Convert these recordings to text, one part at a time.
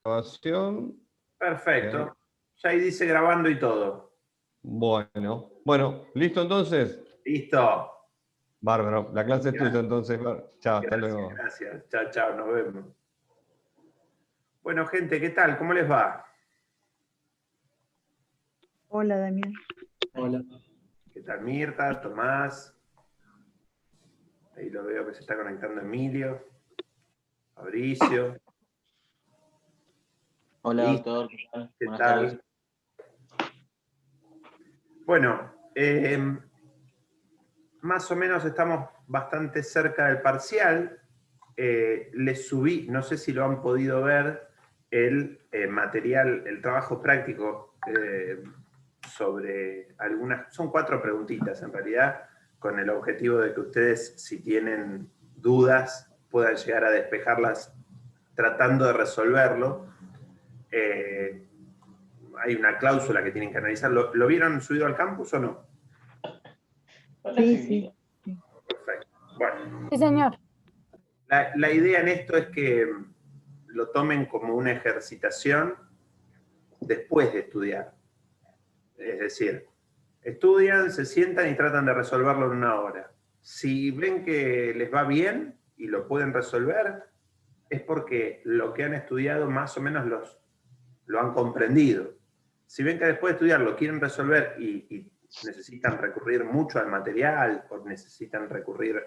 grabación. Perfecto. Ya ahí dice grabando y todo. Bueno, ¿listo entonces? Listo. Bárbaro, la clase es tuya entonces. Chao, hasta Gracias, luego. gracias. Chao, chao, nos vemos. Bueno, gente, ¿qué tal? ¿Cómo les va? Hola, Damián. Hola. ¿Qué tal, Mirta? Tomás. Ahí lo veo que se está conectando Emilio. Fabricio. Hola, Listo. doctor. ¿Qué tal? ¿Qué Buenas tal? tardes. Bueno, más o menos estamos bastante cerca del parcial. Les subí, no sé si lo han podido ver, el material, el trabajo práctico sobre algunas, son 4 preguntitas en realidad, con el objetivo de que ustedes, si tienen dudas, puedan llegar a despejarlas tratando de resolverlo. Hay una cláusula que tienen que analizar. ¿Lo vieron subido al campus o no? Sí. Perfecto. Bueno. Sí, señor. La idea en esto es que lo tomen como una ejercitación después de estudiar. Es decir, estudian, se sientan y tratan de resolverlo en 1 hora. Si ven que les va bien y lo pueden resolver, es porque lo que han estudiado más o menos lo han comprendido. Si ven que después de estudiar lo quieren resolver y necesitan recurrir mucho al material o necesitan recurrir,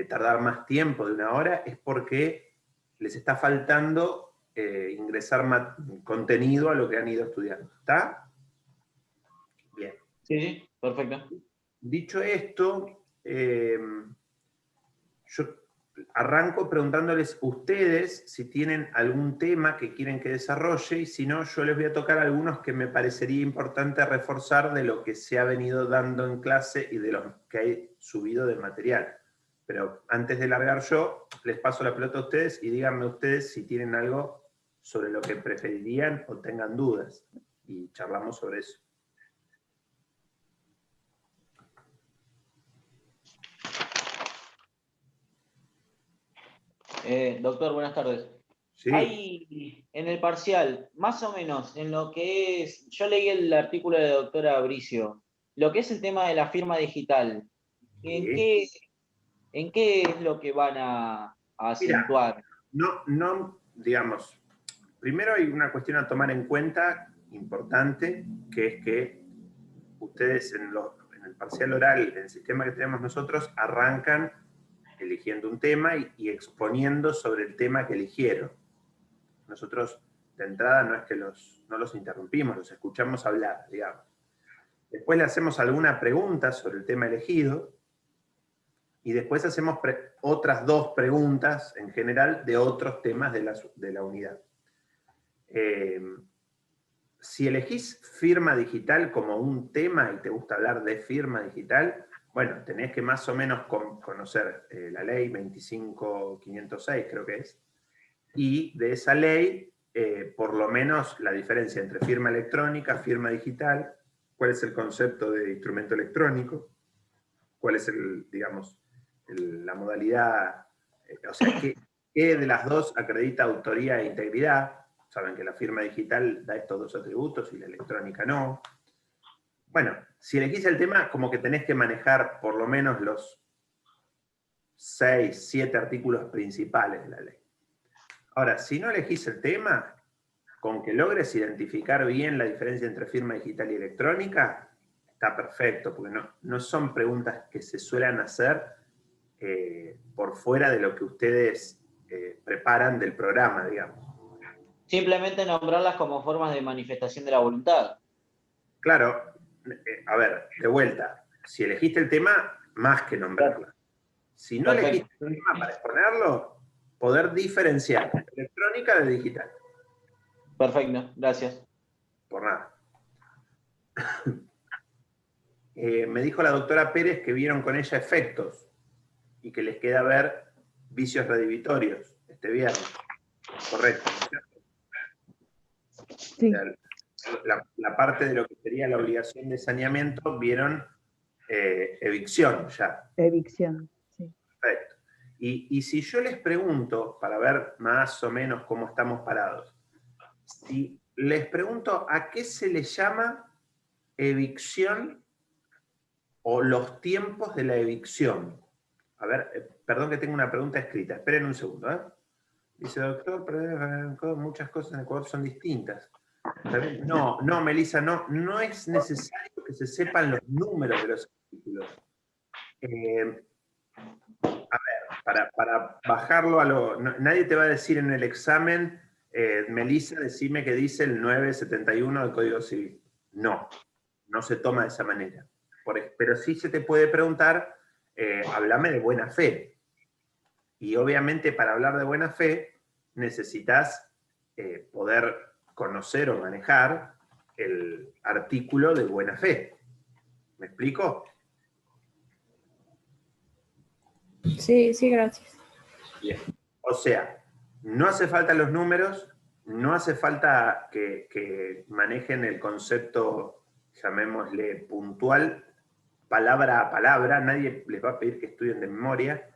tardar más tiempo de 1 hora, es porque les está faltando ingresar contenido a lo que han ido estudiando. ¿Está? Bien. Sí, perfecto. Dicho esto, yo arranco preguntándoles ustedes si tienen algún tema que quieren que desarrolle, y si no, yo les voy a tocar algunos que me parecería importante reforzar de lo que se ha venido dando en clase y de los que he subido de material. Pero antes de largar yo, les paso la pelota a ustedes y díganme ustedes si tienen algo sobre lo que preferirían o tengan dudas. Y charlamos sobre eso. Doctor, buenas tardes. Sí. Hay en el parcial, más o menos, en lo que es, yo leí el artículo de la doctora Bricio, lo que es el tema de la firma digital, Sí. ¿en qué es lo que van a acentuar? Mira, no, digamos, primero hay una cuestión a tomar en cuenta importante, que es que ustedes en el parcial oral, en el sistema que tenemos nosotros, arrancan eligiendo un tema y exponiendo sobre el tema que eligieron. Nosotros, de entrada, no es que no los interrumpimos, los escuchamos hablar, digamos. Después le hacemos alguna pregunta sobre el tema elegido, y después hacemos otras 2 preguntas, en general, de otros temas de la unidad. Si elegís firma digital como un tema y te gusta hablar de firma digital, bueno, tenés que más o menos conocer la ley 25506, creo que es, y de esa ley, por lo menos la diferencia entre firma electrónica, firma digital, cuál es el concepto de instrumento electrónico, cuál es la modalidad, o sea, qué de las 2 acredita autoría e integridad. Saben que la firma digital da estos 2 atributos y la electrónica no. Bueno, si elegís el tema, como que tenés que manejar por lo menos los 6, 7 artículos principales de la ley. Ahora, si no elegís el tema, con que logres identificar bien la diferencia entre firma digital y electrónica, está perfecto, porque no son preguntas que se suelen hacer por fuera de lo que ustedes preparan del programa, digamos. Simplemente nombrarlas como formas de manifestación de la voluntad. Claro, a ver, de vuelta, si elegiste el tema, más que nombrarla. Si no elegiste el tema para exponerlo, poder diferenciar electrónica de digital. Perfecto, gracias. Por nada. Me dijo la doctora Pérez que vieron con ella efectos y que les queda ver vicios redivitorios este viernes. Correcto, ¿no es cierto? Sí. O sea, la parte de lo que sería la obligación de saneamiento, vieron evicción ya. Evicción, sí. Perfecto. Y si yo les pregunto, para ver más o menos cómo estamos parados, si les pregunto a qué se le llama evicción o los tiempos de la evicción. A ver, perdón que tengo una pregunta escrita, esperen un segundo. Dice, doctor, pero muchas cosas en Ecuador son distintas. No, Melissa, no es necesario que se sepan los números de los artículos. A ver, para bajarlo a lo... nadie te va a decir en el examen, Melissa, decime que dice el 971 del Código Civil. No se toma de esa manera. Pero sí se te puede preguntar, háblame de buena fe. Y obviamente para hablar de buena fe necesitas poder conocer o manejar el artículo de buena fe. ¿Me explico? Sí, sí, gracias. Bien. O sea, no hace falta los números, no hace falta que manejen el concepto, llamémosle puntual, palabra a palabra, nadie les va a pedir que estudien de memoria,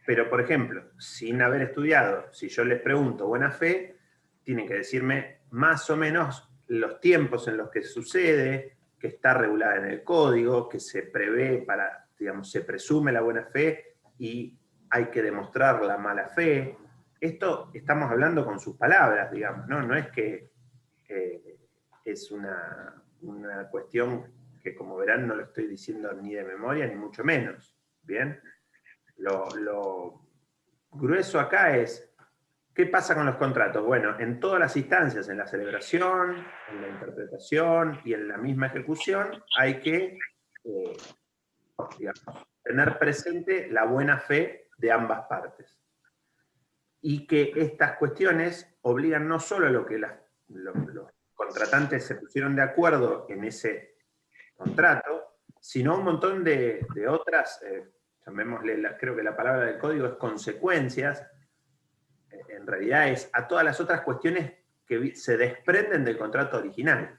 pero por ejemplo, sin haber estudiado, si yo les pregunto buena fe, tienen que decirme más o menos los tiempos en los que sucede, que está regulada en el código, que se prevé para, digamos, se presume la buena fe y hay que demostrar la mala fe. Esto estamos hablando con sus palabras, digamos, ¿no? No es que es una cuestión que, como verán, no lo estoy diciendo ni de memoria, ni mucho menos. ¿Bien? Lo grueso acá es, ¿qué pasa con los contratos? Bueno, en todas las instancias, en la celebración, en la interpretación y en la misma ejecución, hay que digamos, tener presente la buena fe de ambas partes. Y que estas cuestiones obligan no solo a lo que los contratantes se pusieron de acuerdo en ese contrato, sino un montón de otras, llamémosle, creo que la palabra del código es consecuencias, en realidad es a todas las otras cuestiones que se desprenden del contrato original.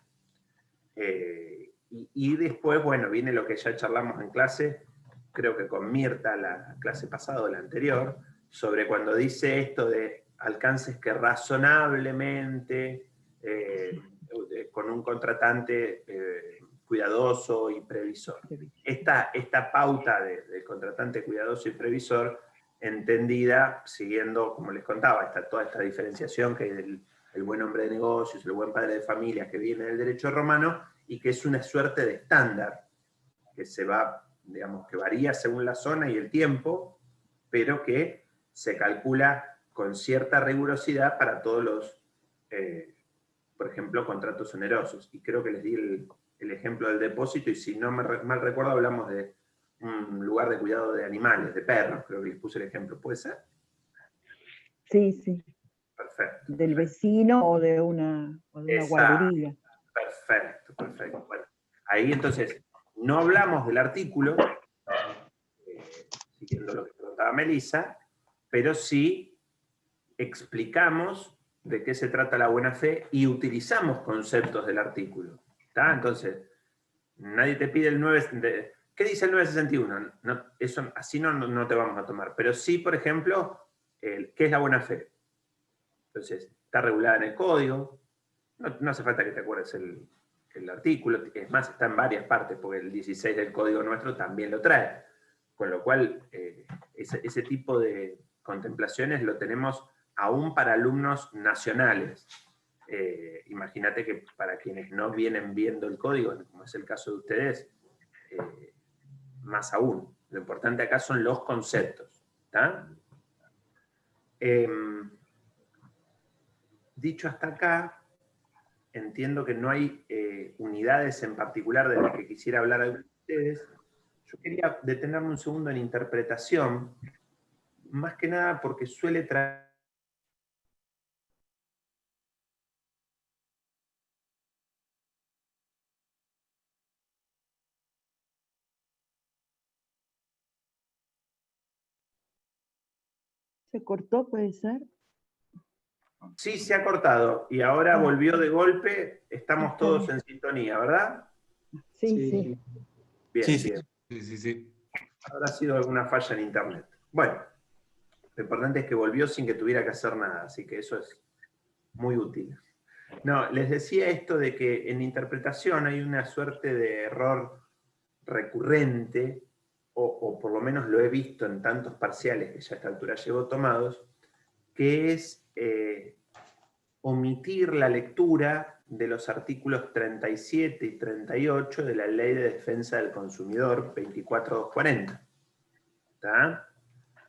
Y después, bueno, viene lo que ya charlamos en clase, creo que con Mirta, la clase pasada o la anterior, sobre cuando dice esto de alcances que razonablemente, con un contratante cuidadoso y previsor. Esta pauta del contratante cuidadoso y previsor, entendida siguiendo, como les contaba, toda esta diferenciación que hay el buen hombre de negocios, el buen padre de familia que viene del derecho romano, y que es una suerte de estándar que se va, digamos, que varía según la zona y el tiempo, pero que se calcula con cierta rigurosidad para todos los, por ejemplo, contratos onerosos. Y creo que les di el ejemplo del depósito, y si no mal recuerdo, hablamos de un lugar de cuidado de animales, de perros, creo que les puse el ejemplo. ¿Puede ser? Sí, sí. Perfecto. Del vecino o de una guardería. Perfecto. Bueno, ahí entonces, no hablamos del artículo, siguiendo lo que preguntaba Melissa, pero sí explicamos de qué se trata la buena fe y utilizamos conceptos del artículo. ¿Está? Entonces, nadie te pide el 9... ¿Qué dice el 961? No, eso, así no te vamos a tomar. Pero sí, por ejemplo, ¿qué es la buena fe? Entonces, está regulada en el código. No hace falta que te acuerdes el artículo. Es más, está en varias partes, porque el 16 del código nuestro también lo trae. Con lo cual, ese tipo de contemplaciones lo tenemos aún para alumnos nacionales. Imagínate que para quienes no vienen viendo el código, como es el caso de ustedes, más aún. Lo importante acá son los conceptos. ¿Tá? Dicho hasta acá, entiendo que no hay unidades en particular de las que quisiera hablar a ustedes. Yo quería detenerme un segundo en interpretación, más que nada porque suele traer... ¿Se cortó, puede ser? Sí, se ha cortado, y ahora volvió de golpe, estamos todos en sintonía, ¿verdad? Sí. Bien. Sí. Habrá sido alguna falla en internet. Bueno, lo importante es que volvió sin que tuviera que hacer nada, así que eso es muy útil. No, les decía esto de que en interpretación hay una suerte de error recurrente, o por lo menos lo he visto en tantos parciales que ya a esta altura llevo tomados, que es omitir la lectura de los artículos 37 y 38 de la Ley de Defensa del Consumidor 24240. ¿Está?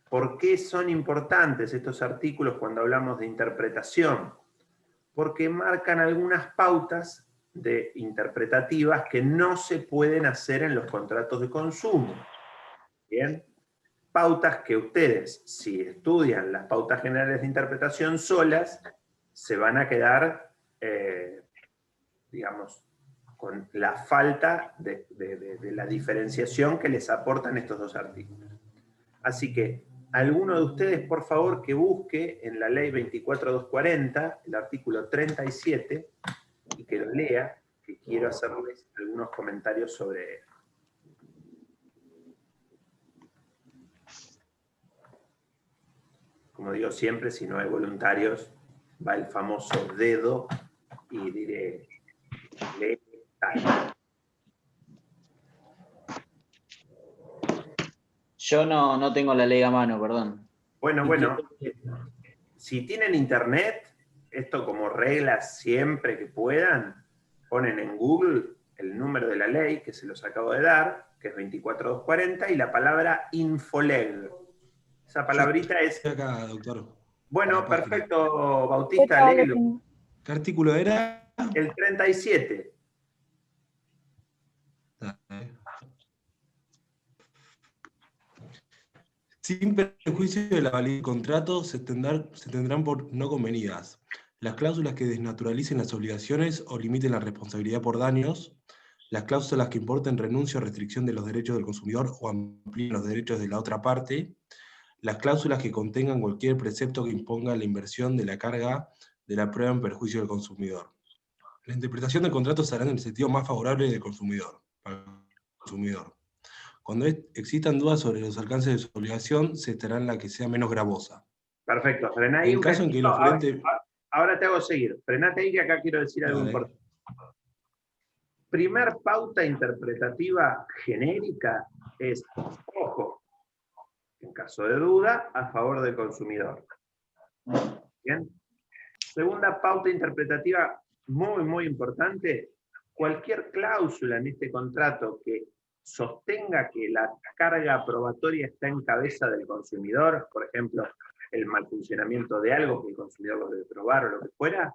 ¿Por qué son importantes estos artículos cuando hablamos de interpretación? Porque marcan algunas pautas interpretativas que no se pueden hacer en los contratos de consumo. ¿Bien? Pautas que ustedes, si estudian las pautas generales de interpretación solas, se van a quedar, digamos, con la falta de la diferenciación que les aportan estos dos artículos. Así que, alguno de ustedes, por favor, que busque en la ley 24240, el artículo 37, y que lo lea, que quiero hacerles algunos comentarios sobre él. Como digo siempre, si no hay voluntarios, va el famoso dedo y diré, lee tal. Yo no tengo la ley a mano, perdón. Bueno, si tienen internet, esto como regla siempre que puedan, ponen en Google el número de la ley que se los acabo de dar, que es 24240, y la palabra Infoleg. Esa palabrita es... Acá, doctor. Bueno, perfecto, Bautista, léelo. ¿Qué artículo era? El 37. Sin perjuicio de la validez del contrato, se tendrán por no convenidas las cláusulas que desnaturalicen las obligaciones o limiten la responsabilidad por daños, las cláusulas que importen renuncia o restricción de los derechos del consumidor o amplíen los derechos de la otra parte, las cláusulas que contengan cualquier precepto que imponga la inversión de la carga de la prueba en perjuicio del consumidor. La interpretación del contrato será en el sentido más favorable del consumidor, para el consumidor. Cuando existan dudas sobre los alcances de su obligación, se estará en la que sea menos gravosa. Perfecto, frená ahí En un caso en que el oferente... Ahora te hago seguir. Frenate ahí que acá quiero decir algo importante. Primer pauta interpretativa genérica es, ojo, en caso de duda, a favor del consumidor. ¿Bien? Segunda pauta interpretativa muy importante, cualquier cláusula en este contrato que sostenga que la carga probatoria está en cabeza del consumidor, por ejemplo, el mal funcionamiento de algo que el consumidor lo debe probar o lo que fuera,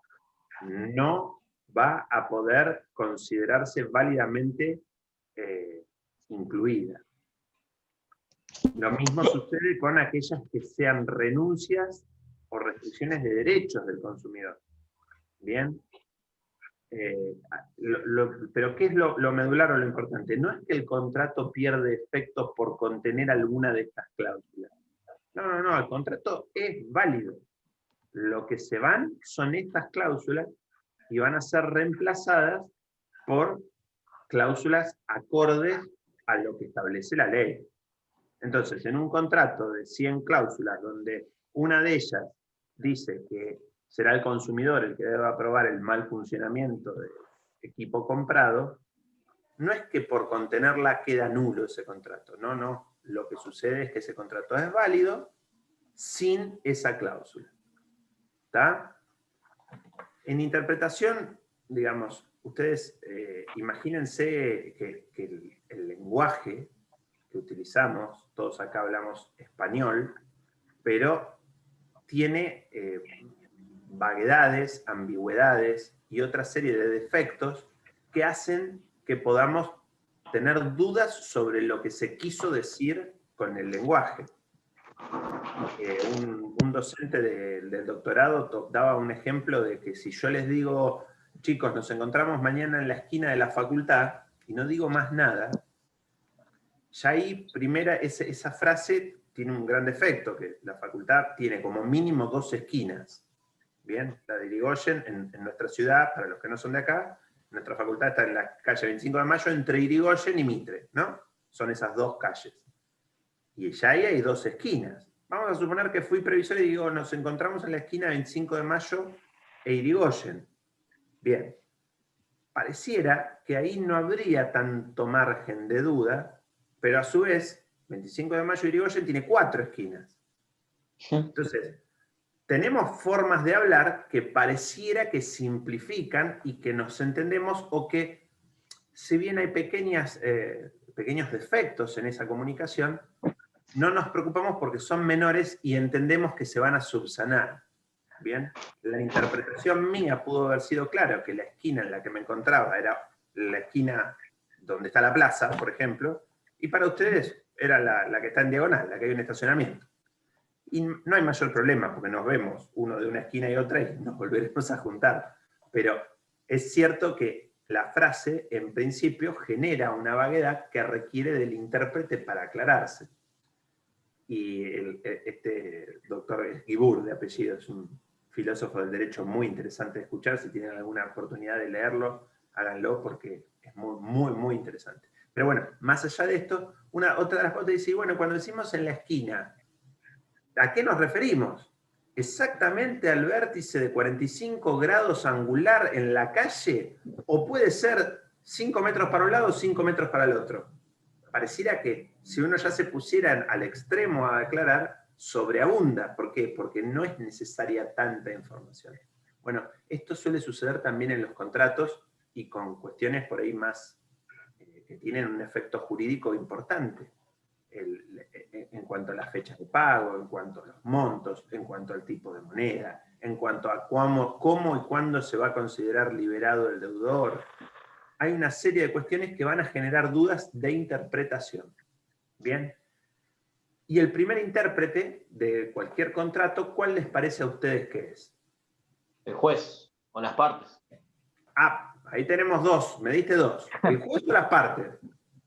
no va a poder considerarse válidamente incluida. Lo mismo sucede con aquellas que sean renuncias o restricciones de derechos del consumidor. ¿Bien? Pero ¿qué es lo medular o lo importante? No es que el contrato pierde efectos por contener alguna de estas cláusulas. No, el contrato es válido. Lo que se van son estas cláusulas y van a ser reemplazadas por cláusulas acordes a lo que establece la ley. Entonces, en un contrato de 100 cláusulas, donde una de ellas dice que será el consumidor el que deba aprobar el mal funcionamiento del equipo comprado, no es que por contenerla queda nulo ese contrato, no. Lo que sucede es que ese contrato es válido sin esa cláusula. ¿Está? En interpretación, digamos, ustedes imagínense que el lenguaje que utilizamos, todos acá hablamos español, pero tiene vaguedades, ambigüedades y otra serie de defectos que hacen que podamos tener dudas sobre lo que se quiso decir con el lenguaje. Un docente del doctorado daba un ejemplo de que si yo les digo, chicos, nos encontramos mañana en la esquina de la facultad, y no digo más nada, ya ahí, esa frase tiene un gran defecto, que la facultad tiene como mínimo 2 esquinas. Bien, la de Irigoyen en nuestra ciudad, para los que no son de acá, nuestra facultad está en la calle 25 de Mayo, entre Irigoyen y Mitre, ¿no? Son esas 2 calles. Y ya ahí hay 2 esquinas. Vamos a suponer que fui previsor y digo, nos encontramos en la esquina 25 de Mayo e Irigoyen. Bien, pareciera que ahí no habría tanto margen de duda, pero a su vez, 25 de Mayo y Irigoyen tiene 4 esquinas. Entonces, tenemos formas de hablar que pareciera que simplifican y que nos entendemos, o que, si bien hay pequeños defectos en esa comunicación, no nos preocupamos porque son menores y entendemos que se van a subsanar. Bien, la interpretación mía pudo haber sido clara, que la esquina en la que me encontraba era la esquina donde está la plaza, por ejemplo, y para ustedes era la que está en diagonal, la que hay un estacionamiento. Y no hay mayor problema, porque nos vemos uno de una esquina y otra y nos volveremos a juntar. Pero es cierto que la frase, en principio, genera una vaguedad que requiere del intérprete para aclararse. Y este doctor Guibur, de apellido, es un filósofo del derecho muy interesante de escuchar. Si tienen alguna oportunidad de leerlo, háganlo, porque es muy, muy, muy interesante. Pero bueno, más allá de esto, otra de las cosas dice, bueno, cuando decimos en la esquina, ¿a qué nos referimos? ¿Exactamente al vértice de 45 grados angular en la calle? ¿O puede ser 5 metros para un lado, 5 metros para el otro? Pareciera que si uno ya se pusiera al extremo a aclarar, sobreabunda. ¿Por qué? Porque no es necesaria tanta información. Bueno, esto suele suceder también en los contratos y con cuestiones por ahí más que tienen un efecto jurídico importante. En cuanto a las fechas de pago, en cuanto a los montos, en cuanto al tipo de moneda, en cuanto a cómo y cuándo se va a considerar liberado el deudor. Hay una serie de cuestiones que van a generar dudas de interpretación. ¿Bien? Y el primer intérprete de cualquier contrato, ¿cuál les parece a ustedes que es? El juez, o las partes. Ah, ahí tenemos dos, me diste dos. ¿El juez o las partes?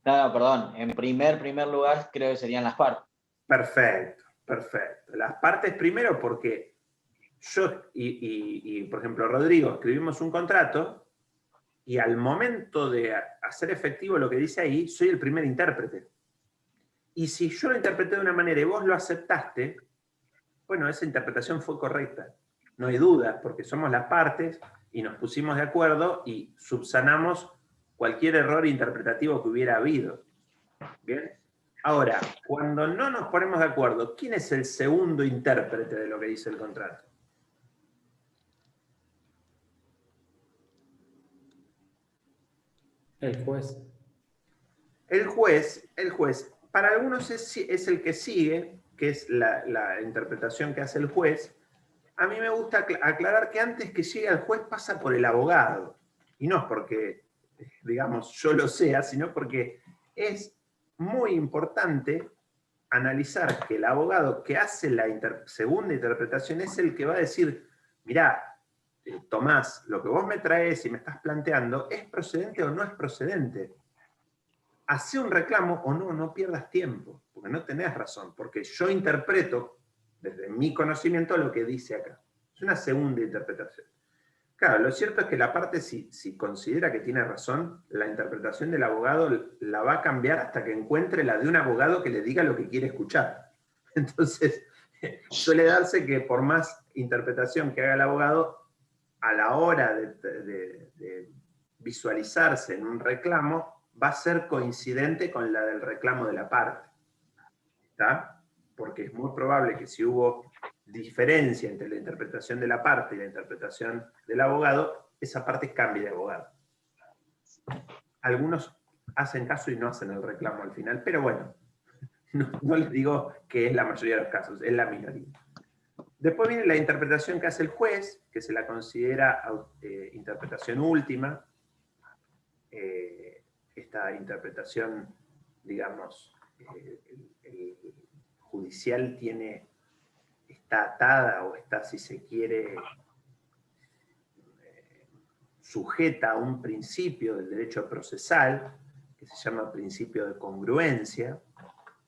No, perdón, en primer lugar creo que serían las partes. Perfecto, perfecto. Las partes primero porque yo y por ejemplo, Rodrigo, escribimos un contrato y al momento de hacer efectivo lo que dice ahí, soy el primer intérprete. Y si yo lo interpreté de una manera y vos lo aceptaste, bueno, esa interpretación fue correcta. No hay duda, porque somos las partes y nos pusimos de acuerdo y subsanamos cualquier error interpretativo que hubiera habido. ¿Bien? Ahora, cuando no nos ponemos de acuerdo, ¿quién es el segundo intérprete de lo que dice el contrato? El juez. El juez, para algunos es el que sigue, que es la interpretación que hace el juez. A mí me gusta aclarar que antes que llegue al juez pasa por el abogado. Y no es porque, digamos, yo lo sea, sino porque es muy importante analizar que el abogado que hace la segunda interpretación es el que va a decir, mirá, Tomás, lo que vos me traes y me estás planteando, ¿es procedente o no es procedente? Hacé un reclamo o no, no pierdas tiempo, porque no tenés razón, porque yo interpreto desde mi conocimiento lo que dice acá. Es una segunda interpretación. Claro, lo cierto es que la parte, si considera que tiene razón, la interpretación del abogado la va a cambiar hasta que encuentre la de un abogado que le diga lo que quiere escuchar. Entonces, suele darse que por más interpretación que haga el abogado, a la hora de visualizarse en un reclamo, va a ser coincidente con la del reclamo de la parte. ¿Está? Porque es muy probable que si hubo diferencia entre la interpretación de la parte y la interpretación del abogado, esa parte cambie de abogado. Algunos hacen caso y no hacen el reclamo al final, pero bueno, no les digo que es la mayoría de los casos, es la minoría. Después viene la interpretación que hace el juez, que se la considera interpretación última. Esta interpretación, digamos, el judicial está atada o está, si se quiere, sujeta a un principio del derecho procesal, que se llama principio de congruencia.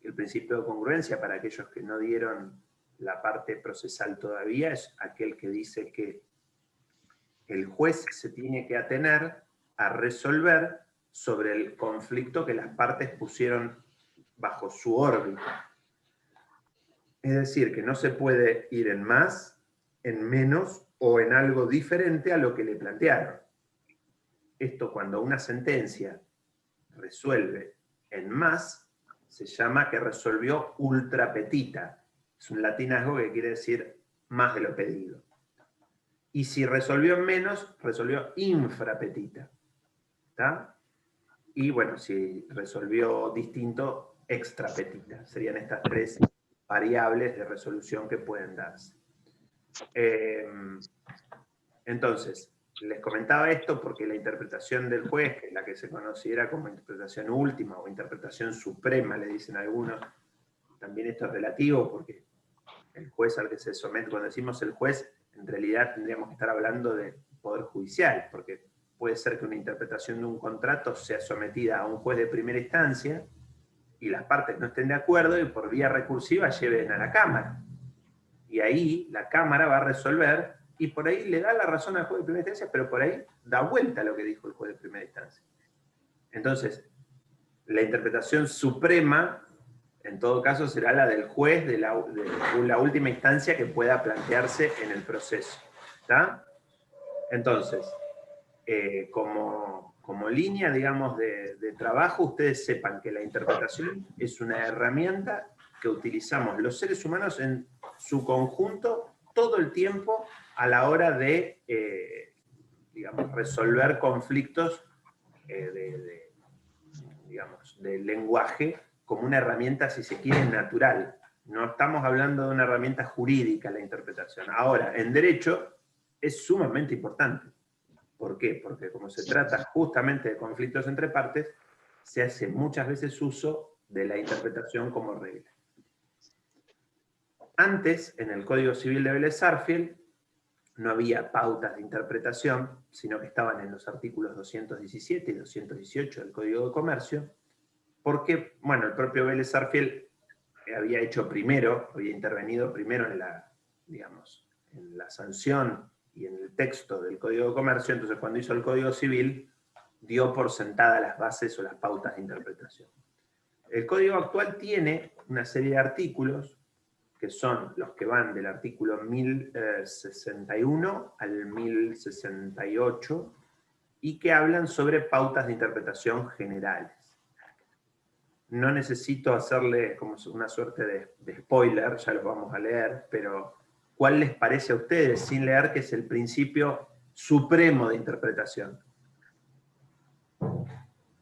El principio de congruencia, para aquellos que no dieron la parte procesal todavía, es aquel que dice que el juez se tiene que atener a resolver sobre el conflicto que las partes pusieron bajo su órbita. Es decir, que no se puede ir en más, en menos o en algo diferente a lo que le plantearon. esto cuando una sentencia resuelve en más, se llama que resolvió ultra petita. Es un latinazgo que quiere decir más de lo pedido. Y si resolvió en menos, resolvió infra petita. ¿Está? Y bueno, si resolvió distinto, extra petita. Serían estas tres variables de resolución que pueden darse. Entonces, les comentaba esto porque la interpretación del juez, que es la que se considera como interpretación última o interpretación suprema, le dicen algunos, también esto es relativo porque el juez al que se somete, cuando decimos el juez, en realidad tendríamos que estar hablando de poder judicial, porque puede ser que una interpretación de un contrato sea sometida a un juez de primera instancia y las partes no estén de acuerdo y por vía recursiva lleven a la Cámara. Y ahí la Cámara va a resolver y por ahí le da la razón al juez de primera instancia, pero por ahí da vuelta a lo que dijo el juez de primera instancia. Entonces, la interpretación suprema, en todo caso, será la del juez de la última instancia que pueda plantearse en el proceso. ¿Está? Entonces, como línea, digamos, de trabajo, ustedes sepan que la interpretación es una herramienta que utilizamos los seres humanos en su conjunto todo el tiempo a la hora de, digamos, resolver conflictos digamos, de lenguaje como una herramienta, si se quiere, natural. No estamos hablando de una herramienta jurídica, la interpretación. Ahora, en derecho es sumamente importante. ¿Por qué? Porque como se trata justamente de conflictos entre partes, se hace muchas veces uso de la interpretación como regla. Antes, en el Código Civil de Vélez-Sarsfield, no había pautas de interpretación, sino que estaban en los artículos 217 y 218 del Código de Comercio, porque, bueno, el propio Vélez-Sarsfield había intervenido primero en la, digamos, en la sanción y en el texto del Código de Comercio. Entonces cuando hizo el Código Civil, dio por sentada las bases o las pautas de interpretación. El Código actual tiene una serie de artículos, que son los que van del artículo 1061 al 1068, y que hablan sobre pautas de interpretación generales. No necesito hacerle como una suerte de spoiler, ya los vamos a leer, pero ¿cuál les parece a ustedes, sin leer, que es el principio supremo de interpretación?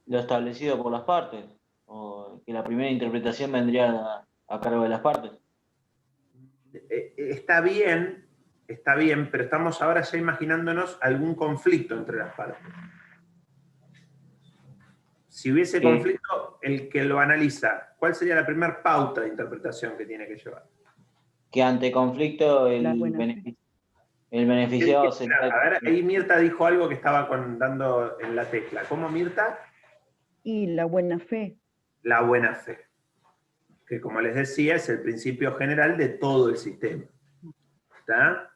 Lo establecido por las partes, o que la primera interpretación vendría a cargo de las partes. Está bien, pero estamos ahora ya imaginándonos algún conflicto entre las partes. Si hubiese conflicto, el que lo analiza, ¿cuál sería la primera pauta de interpretación que tiene que llevar? Que ante conflicto el beneficiado se... A ver, ahí Mirta dijo algo que estaba dando en la tecla. ¿Cómo, Mirta? Y la buena fe. La buena fe. Que, como les decía, es el principio general de todo el sistema. ¿Está?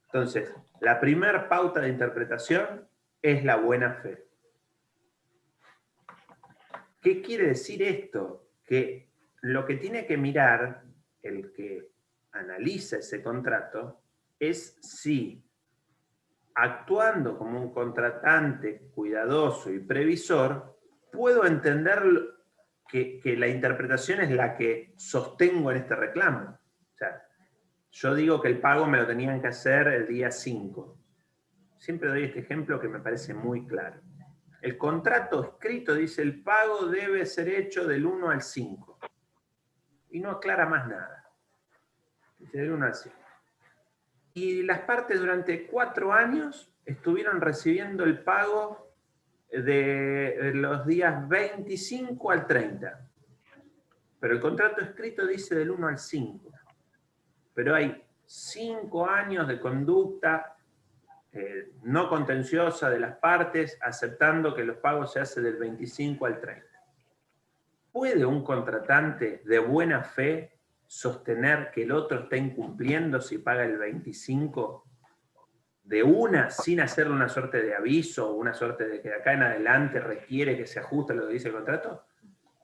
Entonces, la primera pauta de interpretación es la buena fe. ¿Qué quiere decir esto? Que lo que tiene que mirar el que analiza ese contrato es si, actuando como un contratante cuidadoso y previsor, puedo entender que la interpretación es la que sostengo en este reclamo. O sea, yo digo que el pago me lo tenían que hacer el día 5. Siempre doy este ejemplo que me parece muy claro. El contrato escrito dice el pago debe ser hecho del 1 al 5. Y no aclara más nada. Dice del 1 al 5. Y las partes durante 4 años estuvieron recibiendo el pago de los días 25 al 30. Pero el contrato escrito dice del 1 al 5. Pero hay 5 años de conducta no contenciosa de las partes, aceptando que los pagos se hacen del 25 al 30. ¿Puede un contratante de buena fe sostener que el otro está incumpliendo si paga el 25 de una, sin hacerle una suerte de aviso o una suerte de que de acá en adelante requiere que se ajuste a lo que dice el contrato?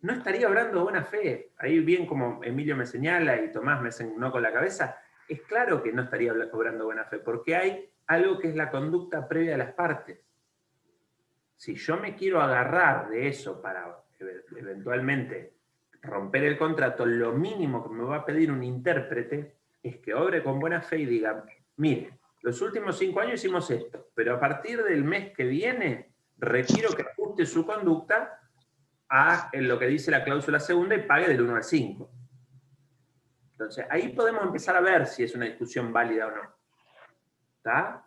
No estaría hablando de buena fe. Ahí bien como Emilio me señala y Tomás me señaló con la cabeza, es claro que no estaría obrando buena fe, porque hay algo que es la conducta previa de las partes. Si yo me quiero agarrar de eso para eventualmente romper el contrato, lo mínimo que me va a pedir un intérprete es que obre con buena fe y diga, mire, los últimos 5 años hicimos esto, pero a partir del mes que viene requiero que ajuste su conducta a lo que dice la cláusula segunda y pague del 1 al 5. Entonces, ahí podemos empezar a ver si es una discusión válida o no. ¿Está?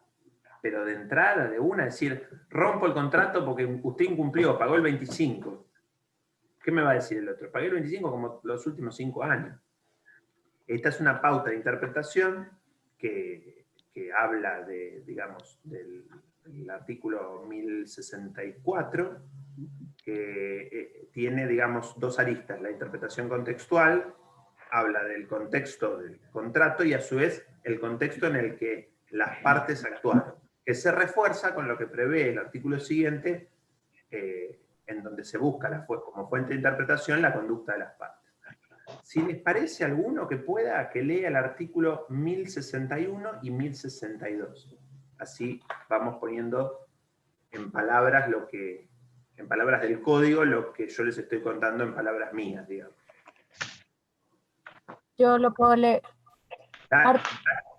Pero de entrada, de una, decir, rompo el contrato porque usted incumplió, pagó el 25. ¿Qué me va a decir el otro? Pagué el 25 como los últimos 5 años. Esta es una pauta de interpretación que habla de, digamos, del artículo 1064, que tiene, digamos, 2 aristas. La interpretación contextual habla del contexto del contrato y a su vez el contexto en el que las partes actuaron, que se refuerza con lo que prevé el artículo siguiente, en donde se busca como fuente de interpretación la conducta de las partes. Si les parece a alguno que pueda, que lea el artículo 1061 y 1062. Así vamos poniendo en palabras en palabras del código, lo que yo les estoy contando en palabras mías, digamos. Yo lo puedo leer.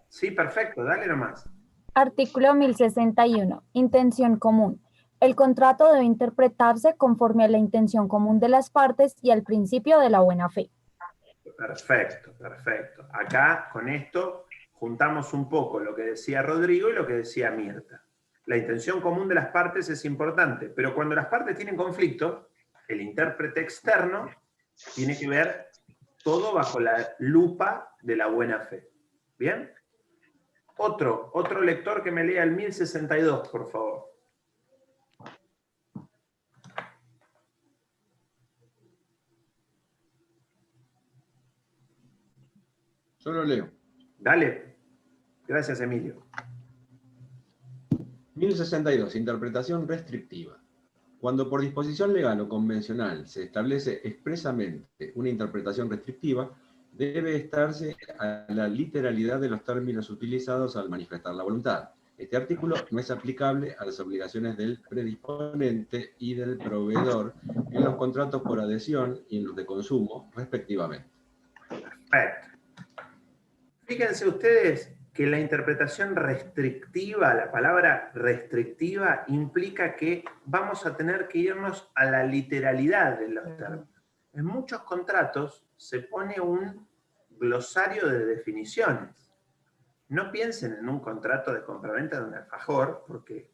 Sí, perfecto, dale nomás. Artículo 1061. Intención común. El contrato debe interpretarse conforme a la intención común de las partes y al principio de la buena fe. Perfecto, perfecto. Acá, con esto, juntamos un poco lo que decía Rodrigo y lo que decía Mirta. La intención común de las partes es importante, pero cuando las partes tienen conflicto, el intérprete externo tiene que ver todo bajo la lupa de la buena fe. ¿Bien? Otro lector que me lea el 1062, por favor. Yo lo leo. Dale. Gracias, Emilio. 1062. Interpretación restrictiva. Cuando por disposición legal o convencional se establece expresamente una interpretación restrictiva, debe estarse a la literalidad de los términos utilizados al manifestar la voluntad. Este artículo no es aplicable a las obligaciones del predisponente y del proveedor en los contratos por adhesión y en los de consumo, respectivamente. Perfecto. Fíjense ustedes que la interpretación restrictiva, la palabra restrictiva, implica que vamos a tener que irnos a la literalidad de los términos. En muchos contratos se pone un glosario de definiciones. No piensen en un contrato de compraventa de un alfajor, porque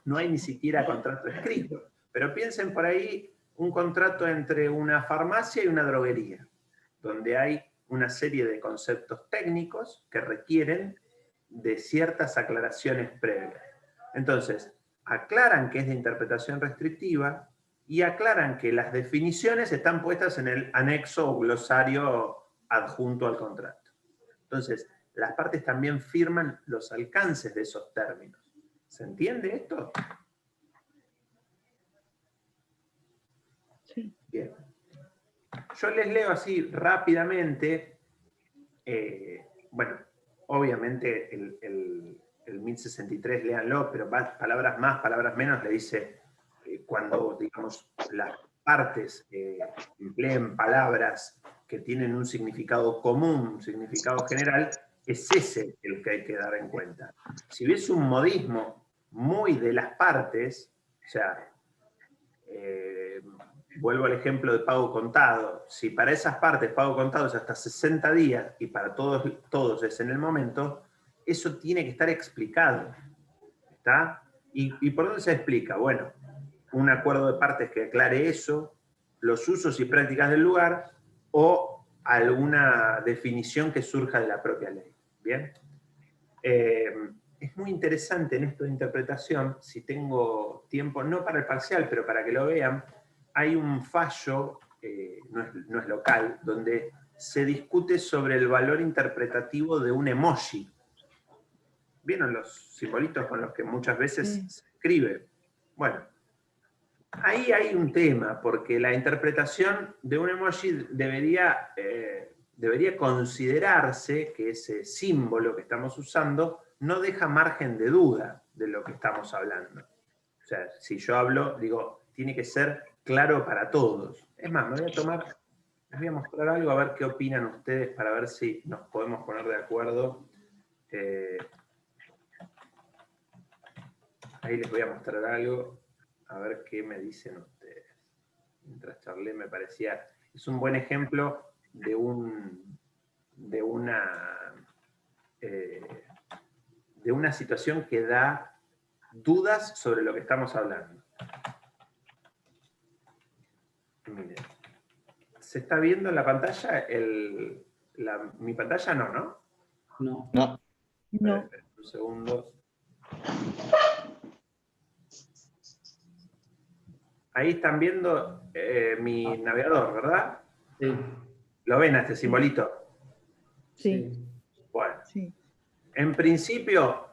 no hay ni siquiera contrato escrito. Pero piensen por ahí un contrato entre una farmacia y una droguería, donde hay una serie de conceptos técnicos que requieren de ciertas aclaraciones previas. Entonces, aclaran que es de interpretación restrictiva y aclaran que las definiciones están puestas en el anexo o glosario adjunto al contrato. Entonces, las partes también firman los alcances de esos términos. ¿Se entiende esto? Sí. Bien. Yo les leo así rápidamente, bueno, obviamente el 1063 léanlo, pero palabras más, palabras menos, le dice cuando, digamos, las partes empleen palabras que tienen un significado común, un significado general, es ese el que hay que dar en cuenta. Si hubiese un modismo muy de las partes, o sea, vuelvo al ejemplo de pago contado. Si para esas partes pago contado es hasta 60 días y para todos es en el momento, eso tiene que estar explicado. ¿Está? ¿Y por dónde se explica? Bueno, un acuerdo de partes que aclare eso, los usos y prácticas del lugar o alguna definición que surja de la propia ley. ¿Bien? Es muy interesante en esto de interpretación, si tengo tiempo, no para el parcial, pero para que lo vean, hay un fallo, no es local, donde se discute sobre el valor interpretativo de un emoji. ¿Vieron los simbolitos con los que muchas veces se escribe? Bueno, ahí hay un tema, porque la interpretación de un emoji debería considerarse que ese símbolo que estamos usando no deja margen de duda de lo que estamos hablando. sea, si yo hablo, digo, tiene que ser claro para todos. Es más, les voy a mostrar algo, a ver qué opinan ustedes, para ver si nos podemos poner de acuerdo. Ahí les voy a mostrar algo, a ver qué me dicen ustedes. Mientras charlé me parecía, es un buen ejemplo de una situación que da dudas sobre lo que estamos hablando. Miren, ¿se está viendo en la pantalla mi pantalla? No, ¿no? No. No. No, Un segundo. Ahí están viendo mi navegador, ¿verdad? Sí. ¿Lo ven a este simbolito? sí, Bueno, sí. en principio,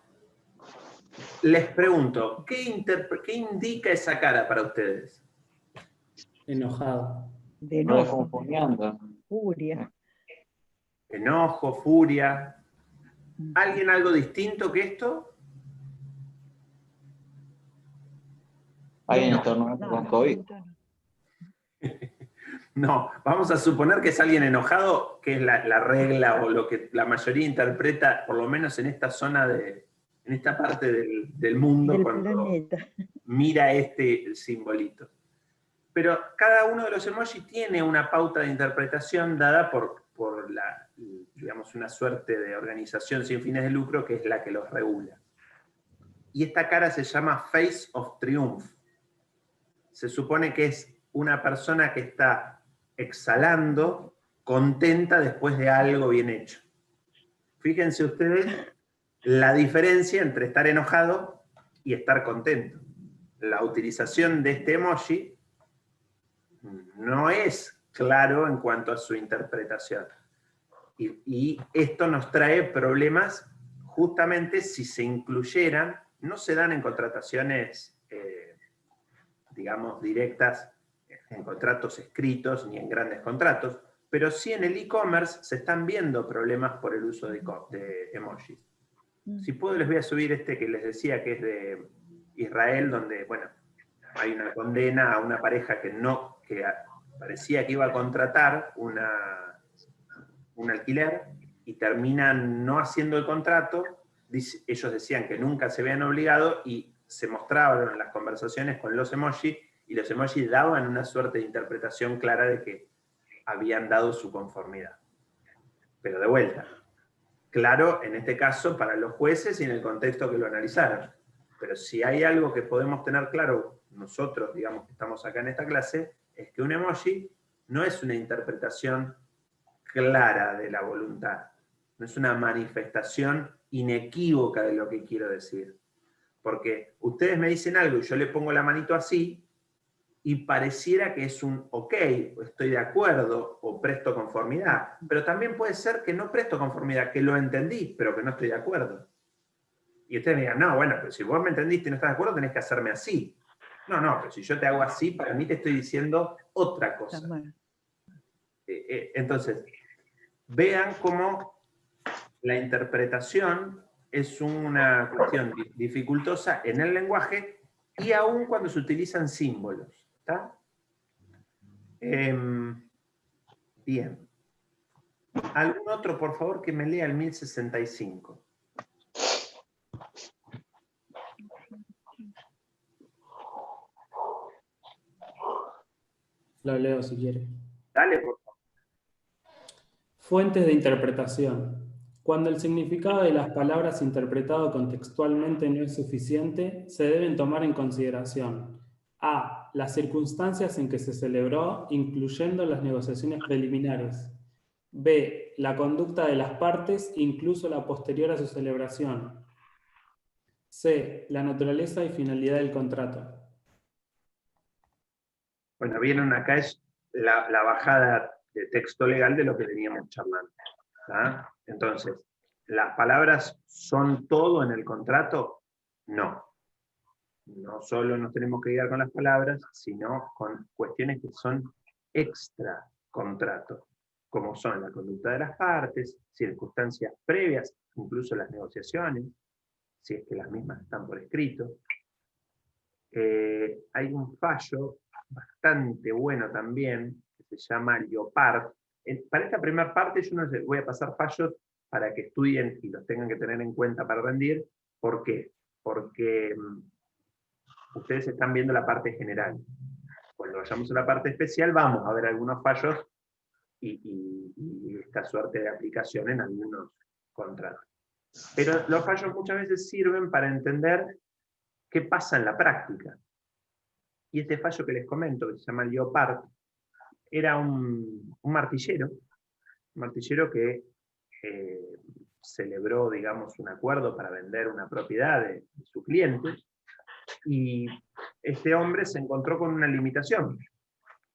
les pregunto, ¿qué indica esa cara para ustedes? Enojado. De No enojo, confundiendo. furia. Enojo, furia. ¿Alguien algo distinto que esto? Alguien No, estornudando no, con COVID. No, vamos a suponer que es alguien enojado, que es la regla o lo que la mayoría interpreta, por lo menos en esta zona en esta parte del mundo, del cuando planeta. mira este simbolito. Pero cada uno de los emojis tiene una pauta de interpretación dada por digamos, una suerte de organización sin fines de lucro que es la que los regula. Y esta cara se llama Face of Triumph. Se supone que es una persona que está exhalando, contenta después de algo bien hecho. Fíjense ustedes la diferencia entre estar enojado y estar contento. La utilización de este emoji no es claro en cuanto a su interpretación. Y esto nos trae problemas justamente si se incluyeran, no se dan en contrataciones, digamos, directas, en contratos escritos ni en grandes contratos, pero sí en el e-commerce se están viendo problemas por el uso de emojis. Si puedo les voy a subir este que les decía que es de Israel, donde, bueno, hay una condena a una pareja que parecía que iba a contratar un alquiler y terminan no haciendo el contrato. Ellos decían que nunca se habían obligado y se mostraban en las conversaciones con los emojis y los emojis daban una suerte de interpretación clara de que habían dado su conformidad. Pero de vuelta, claro, en este caso para los jueces y en el contexto que lo analizaron. Pero si hay algo que podemos tener claro nosotros, digamos que estamos acá en esta clase, es que un emoji no es una interpretación clara de la voluntad, no es una manifestación inequívoca de lo que quiero decir. Porque ustedes me dicen algo y yo le pongo la manito así y pareciera que es un ok, estoy de acuerdo o presto conformidad, pero también puede ser que no presto conformidad, que lo entendí, pero que no estoy de acuerdo. Y ustedes me digan, no, bueno, pero si vos me entendiste y no estás de acuerdo, tenés que hacerme así. No, pero si yo te hago así, para mí te estoy diciendo otra cosa. Entonces, vean cómo la interpretación es una cuestión dificultosa en el lenguaje y aún cuando se utilizan símbolos. ¿Está? Bien. ¿Algún otro, por favor, que me lea el 1065? Lo leo si quiere. Dale, por favor. Fuentes de interpretación. Cuando el significado de las palabras interpretado contextualmente no es suficiente, se deben tomar en consideración: A. Las circunstancias en que se celebró, incluyendo las negociaciones preliminares. B. La conducta de las partes, incluso la posterior a su celebración. C. La naturaleza y finalidad del contrato. Bueno, vieron acá es la bajada de texto legal de lo que veníamos charlando. ¿Tá? Entonces, ¿las palabras son todo en el contrato? No. No solo nos tenemos que guiar con las palabras, sino con cuestiones que son extra contrato, como son la conducta de las partes, circunstancias previas, incluso las negociaciones, si es que las mismas están por escrito, hay un fallo bastante bueno también, que se llama Leopard. Para esta primera parte yo no les voy a pasar fallos para que estudien y los tengan que tener en cuenta para rendir. ¿Por qué? Porque ustedes están viendo la parte general. Cuando vayamos a la parte especial vamos a ver algunos fallos y esta suerte de aplicación en algunos contratos. Pero los fallos muchas veces sirven para entender qué pasa en la práctica. Y este fallo que les comento, que se llama Leopard, era un martillero que celebró, digamos, un acuerdo para vender una propiedad de su cliente, y este hombre se encontró con una limitación,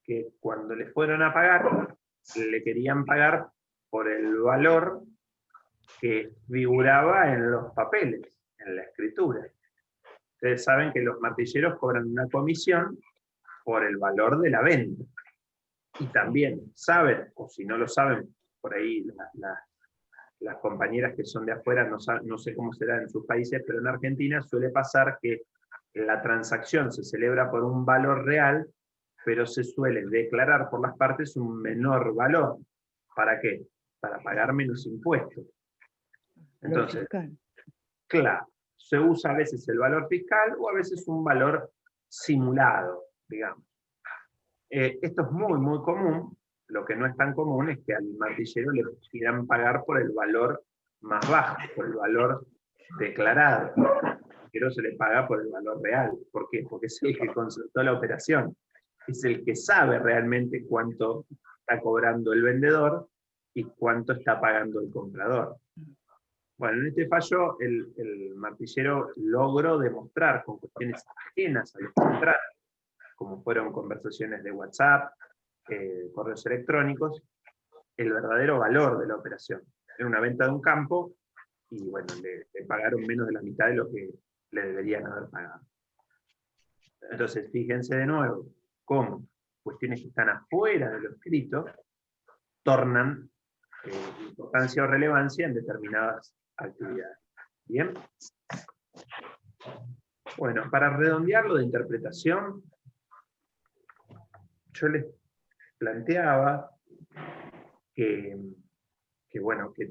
que cuando le fueron a pagar, le querían pagar por el valor que figuraba en los papeles, en la escritura. Ustedes saben que los martilleros cobran una comisión por el valor de la venta. Y también saben, o si no lo saben, por ahí las compañeras que son de afuera, no sé cómo será en sus países, pero en Argentina suele pasar que la transacción se celebra por un valor real, pero se suele declarar por las partes un menor valor. ¿Para qué? Para pagar menos impuestos. Entonces, claro, se usa a veces el valor fiscal o a veces un valor simulado, digamos. Esto es muy, muy común. Lo que no es tan común es que al martillero le quieran pagar por el valor más bajo, por el valor declarado. Pero se le paga por el valor real. ¿Por qué? Porque es el que concertó la operación. Es el que sabe realmente cuánto está cobrando el vendedor y cuánto está pagando el comprador. Bueno, en este fallo el martillero logró demostrar con cuestiones ajenas a los contratos, como fueron conversaciones de WhatsApp, correos electrónicos, el verdadero valor de la operación. Era una venta de un campo y bueno, le pagaron menos de la mitad de lo que le deberían haber pagado. Entonces, fíjense de nuevo cómo cuestiones que están afuera de lo escrito tornan importancia o relevancia en determinadas actividades. ¿Bien? Bueno, para redondearlo de interpretación, yo les planteaba que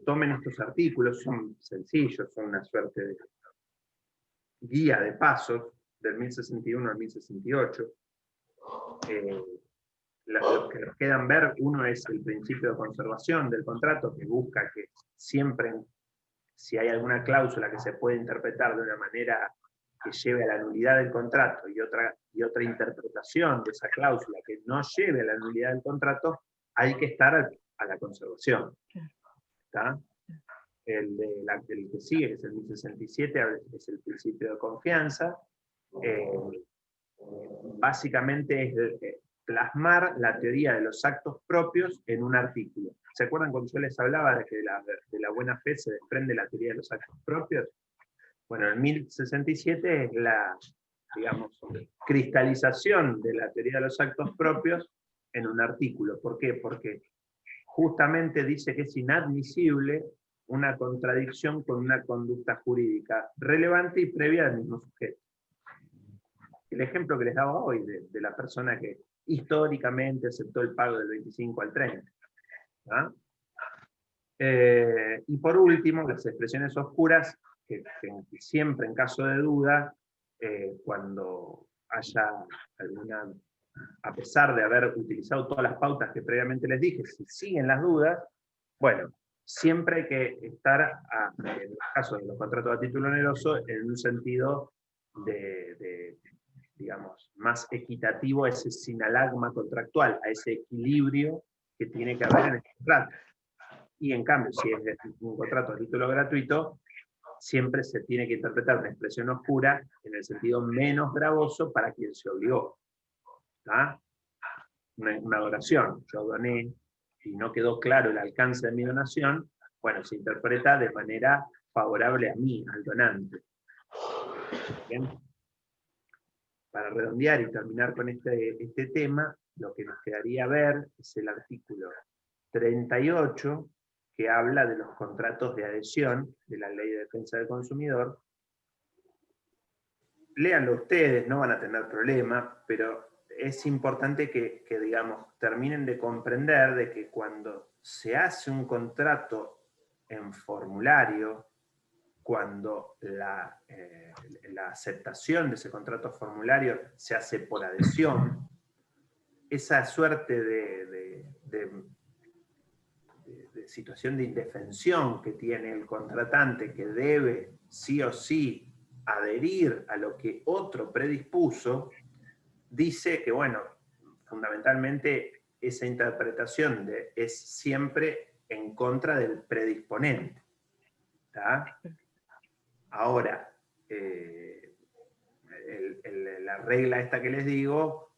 tomen estos artículos, son sencillos, son una suerte de guía de pasos del 1061 al 1068. Los que nos quedan ver, uno es el principio de conservación del contrato, que busca que siempre, si hay alguna cláusula que se puede interpretar de una manera que lleve a la nulidad del contrato y otra interpretación de esa cláusula que no lleve a la nulidad del contrato, hay que estar a la conservación. ¿Está? El que sigue, que es el 1067, es el principio de confianza. Básicamente es plasmar la teoría de los actos propios en un artículo. ¿Se acuerdan cuando yo les hablaba de que de la buena fe se desprende la teoría de los actos propios? Bueno, el 1067 es la, digamos, cristalización de la teoría de los actos propios en un artículo. ¿Por qué? Porque justamente dice que es inadmisible una contradicción con una conducta jurídica relevante y previa del mismo sujeto. El ejemplo que les daba hoy de la persona que históricamente aceptó el pago del 25 al 30. ¿Ah? Y por último, las expresiones oscuras, que siempre en caso de duda, cuando haya alguna, a pesar de haber utilizado todas las pautas que previamente les dije, si siguen las dudas, bueno, siempre hay que estar, en el caso de los contratos a título oneroso, en un sentido digamos, más equitativo a ese sinalagma contractual, a ese equilibrio que tiene que haber en el contrato. Y en cambio, si es un contrato a título gratuito, siempre se tiene que interpretar una expresión oscura en el sentido menos gravoso para quien se obligó. ¿Está? Una donación, yo doné y no quedó claro el alcance de mi donación, bueno, se interpreta de manera favorable a mí, al donante. ¿Bien? Para redondear y terminar con este tema, lo que nos quedaría ver es el artículo 38, que habla de los contratos de adhesión de la Ley de Defensa del Consumidor. léanlo ustedes, no van a tener problema, pero es importante que, digamos, terminen de comprender de que cuando se hace un contrato en formulario, cuando la aceptación de ese contrato formulario se hace por adhesión, esa suerte de situación de indefensión que tiene el contratante, que debe sí o sí adherir a lo que otro predispuso, dice que, bueno, fundamentalmente esa interpretación es siempre en contra del predisponente. ¿Tá? Ahora, la regla esta que les digo,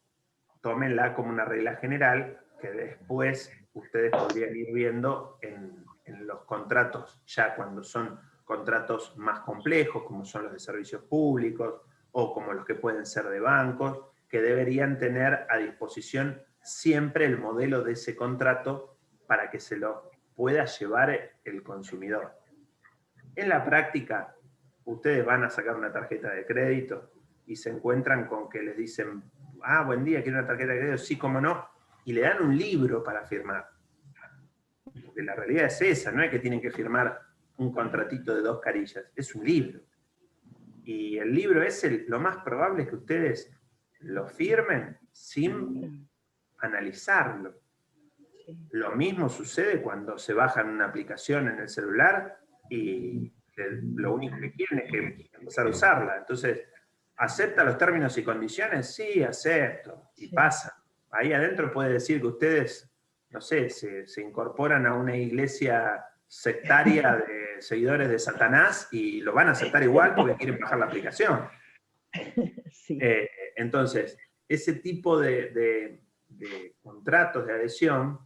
tómenla como una regla general, que después ustedes podrían ir viendo en los contratos, ya cuando son contratos más complejos, como son los de servicios públicos, o como los que pueden ser de bancos, que deberían tener a disposición siempre el modelo de ese contrato para que se lo pueda llevar el consumidor. En la práctica, ustedes van a sacar una tarjeta de crédito y se encuentran con que les dicen, ah, buen día, quiero una tarjeta de crédito, sí, cómo no, y le dan un libro para firmar. Porque la realidad es esa, no es que tienen que firmar un contratito de 2 carillas, es un libro. Y el libro ese, lo más probable es que ustedes lo firmen sin analizarlo. Lo mismo sucede cuando se bajan una aplicación en el celular y lo único que quieren es que empezar a usarla. Entonces, ¿acepta los términos y condiciones? Sí, acepto. Y pasa. Ahí adentro puede decir que ustedes, no sé, se incorporan a una iglesia sectaria de seguidores de Satanás y lo van a aceptar igual porque quieren bajar la aplicación. Sí. Entonces, ese tipo de contratos de adhesión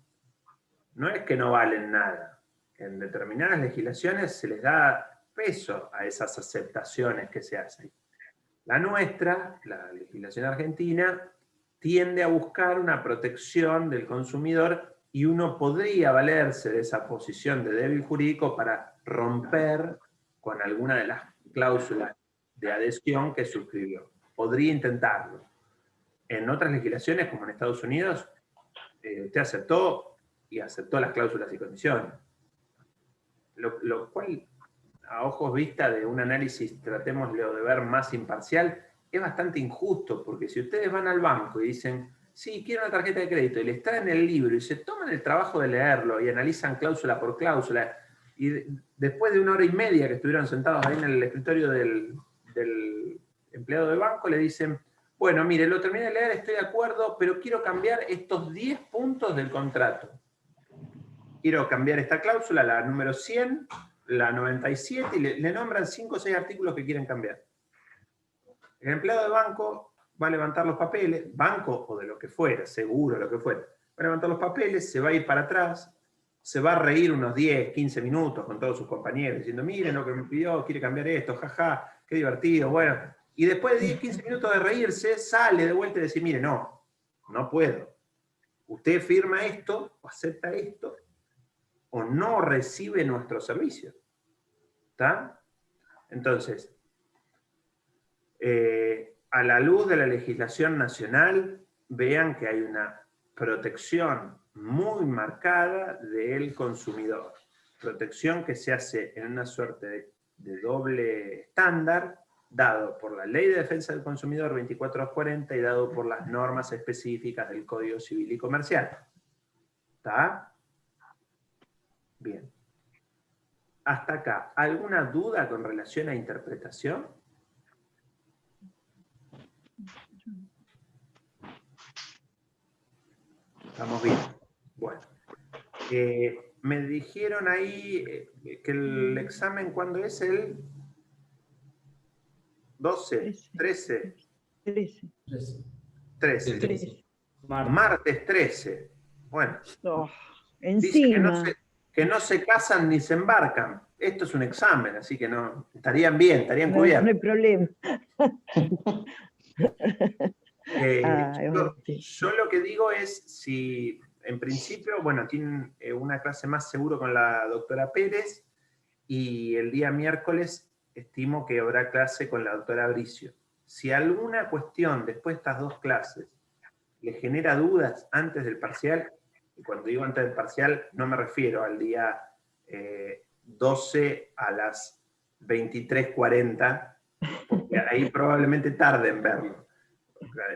no es que no valen nada. En determinadas legislaciones se les da peso a esas aceptaciones que se hacen. La nuestra, la legislación argentina, tiende a buscar una protección del consumidor y uno podría valerse de esa posición de débil jurídico para romper con alguna de las cláusulas de adhesión que suscribió. Podría intentarlo. En otras legislaciones, como en Estados Unidos, usted aceptó y aceptó las cláusulas y condiciones. Lo cual, a ojos vista de un análisis, tratémoslo de ver más imparcial, es bastante injusto, porque si ustedes van al banco y dicen, sí, quiero una tarjeta de crédito, y les traen el libro y se toman el trabajo de leerlo y analizan cláusula por cláusula, y después de 1 hora y media que estuvieron sentados ahí en el escritorio del empleado del banco, le dicen, bueno, mire, lo terminé de leer, estoy de acuerdo, pero quiero cambiar estos 10 puntos del contrato. Quiero cambiar esta cláusula, la número 100, la 97, y le nombran 5 o 6 artículos que quieren cambiar. El empleado de banco va a levantar los papeles, banco o de lo que fuera, seguro, lo que fuera, va a levantar los papeles, se va a ir para atrás, se va a reír unos 10, 15 minutos con todos sus compañeros, diciendo, miren lo que me pidió, quiere cambiar esto, jaja, qué divertido, bueno. Y después de 10, 15 minutos de reírse, sale de vuelta y dice, mire, no puedo. Usted firma esto, o acepta esto, o no recibe nuestro servicio. ¿Está? Entonces, a la luz de la legislación nacional, vean que hay una protección muy marcada del consumidor. Protección que se hace en una suerte de doble estándar, dado por la Ley de Defensa del Consumidor 24240 y dado por las normas específicas del Código Civil y Comercial. ¿Está? Bien. Hasta acá, ¿alguna duda con relación a interpretación? Estamos bien. Bueno. Me dijeron ahí que el examen, ¿cuándo es? ¿El 12? 13. 13. Martes 13. Bueno. Oh, Dice encima. que no se casan ni se embarcan. Esto es un examen, así que no estarían bien, estarían cubiertos. No hay problema. Yo lo que digo es, si en principio, bueno, tienen una clase más seguro con la doctora Pérez, y el día miércoles estimo que habrá clase con la doctora Bricio. Si alguna cuestión después de estas 2 clases le genera dudas antes del parcial, y cuando digo antes del parcial no me refiero al día 12 a las 23:40, porque ahí probablemente tarde en verlo.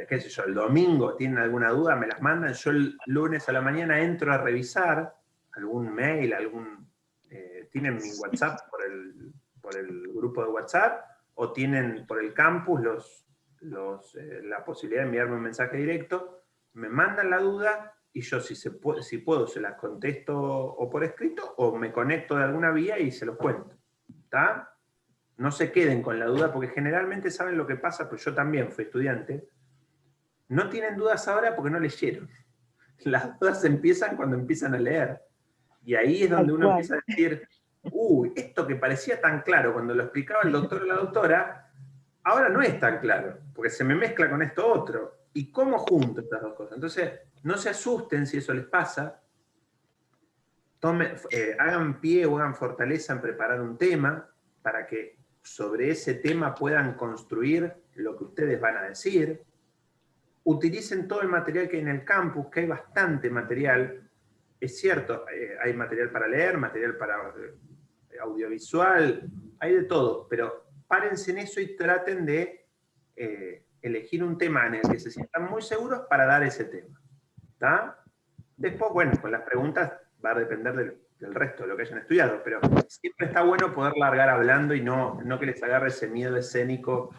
Qué sé yo, el domingo tienen alguna duda, me las mandan, yo el lunes a la mañana entro a revisar algún mail, tienen mi WhatsApp por el grupo de WhatsApp, o tienen por el campus la posibilidad de enviarme un mensaje directo, me mandan la duda, y yo si puedo se las contesto o por escrito, o me conecto de alguna vía y se los cuento. ¿Está? No se queden con la duda, porque generalmente saben lo que pasa, pues yo también fui estudiante. No tienen dudas ahora porque no leyeron. Las dudas empiezan cuando empiezan a leer. Y ahí es donde uno empieza a decir, uy, esto que parecía tan claro cuando lo explicaba el doctor o la doctora, ahora no es tan claro, porque se me mezcla con esto otro. ¿Y cómo junto estas 2 cosas? Entonces, no se asusten si eso les pasa. Hagan pie o hagan fortaleza en preparar un tema para que sobre ese tema puedan construir lo que ustedes van a decir. Utilicen todo el material que hay en el campus, que hay bastante material. Es cierto, hay material para leer, material para audiovisual, hay de todo, pero párense en eso y traten de elegir un tema en el que se sientan muy seguros para dar ese tema. ¿Está? Después, bueno, con las preguntas va a depender del resto de lo que hayan estudiado, pero siempre está bueno poder largar hablando y no que les agarre ese miedo escénico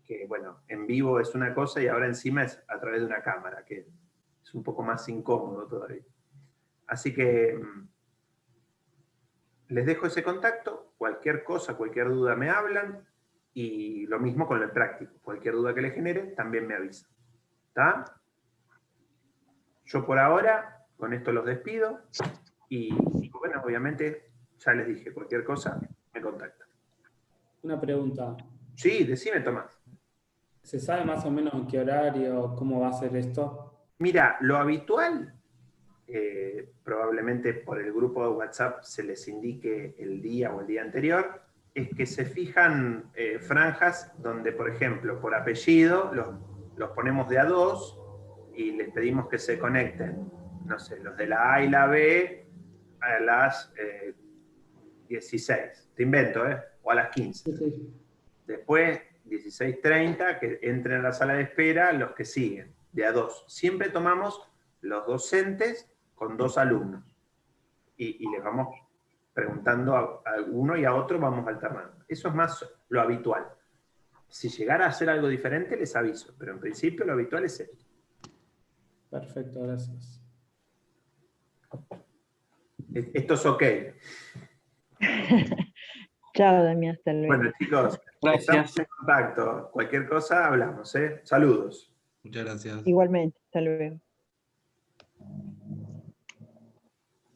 que, bueno, en vivo es una cosa y ahora encima es a través de una cámara, que es un poco más incómodo todavía. Así que les dejo ese contacto, cualquier cosa, cualquier duda me hablan, y lo mismo con el práctico, cualquier duda que les genere, también me avisan. ¿Está? Yo por ahora, con esto los despido, y bueno, obviamente, ya les dije, cualquier cosa, me contactan. Una pregunta. Sí, decime, Tomás. ¿Se sabe más o menos en qué horario, cómo va a ser esto? Mira, lo habitual, probablemente por el grupo de WhatsApp se les indique el día o el día anterior, es que se fijan franjas donde, por ejemplo, por apellido, los ponemos de a 2 y les pedimos que se conecten, no sé, los de la A y la B a las 16. Te invento, o a las 15. Sí. Después, 16:30, que entren a la sala de espera los que siguen, de a 2. Siempre tomamos los docentes con 2 alumnos. Y les vamos preguntando a uno y a otro, vamos alternando. Eso es más lo habitual. Si llegara a hacer algo diferente, les aviso. Pero en principio lo habitual es esto. Perfecto, gracias. Esto es ok. Chao, Damián, hasta luego. Bueno, chicos, estamos en contacto. Cualquier cosa hablamos, Saludos. Muchas gracias. Igualmente, hasta luego.